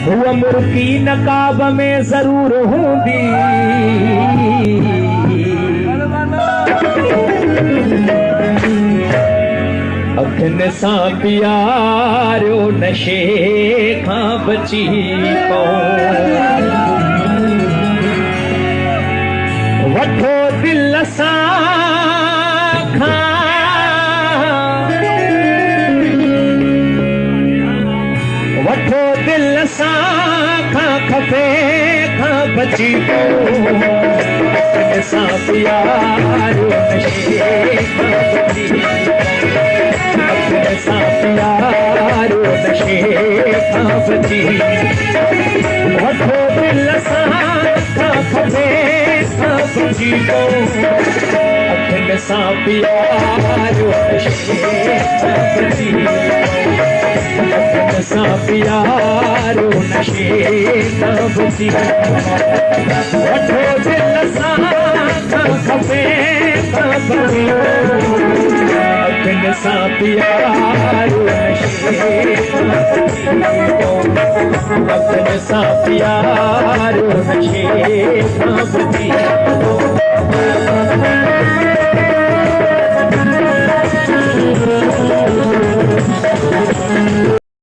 हुआ मुर्की नकाब में जरूर हूंदी अखियुनि सां प्यारो नशे खां बची पऊं वठो दिल सां वठो दिल सां खपे खां बची पऊं अखियुनि सां प्यारो नशे खां बची अखियुनि सां प्यारो नशे खां बची वठो दिल सां खपे खां बची पऊं अखियुनि सां प्यारो नशे खां बची अखियुनि सां प्यारो नशे खां बची वठो दिल सां खपे खां बची अखियुनि सां प्यारो नशे खां बची अखियुनि सां प्यारो नशे खां बची